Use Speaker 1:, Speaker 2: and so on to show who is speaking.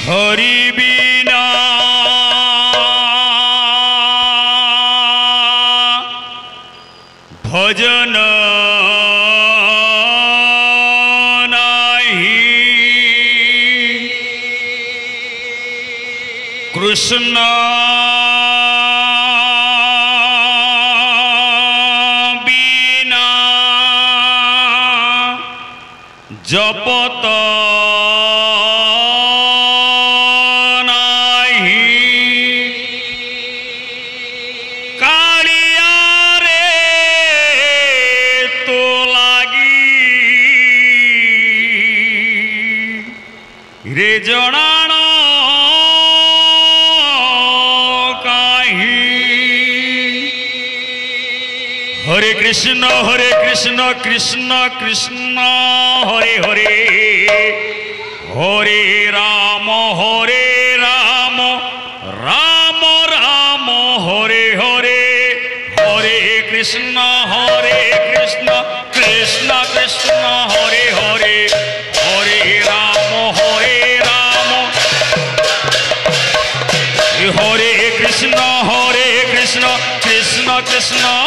Speaker 1: हरि बिना भजन नाही कृष्ण बिना जपत रे जनाण काहि हरे कृष्ण कृष्ण कृष्ण हरे हरे हरे राम राम राम हरे हरे हरे कृष्ण कृष्ण कृष्ण हरे हरे हरे राम हरे कृष्ण कृष्ण कृष्ण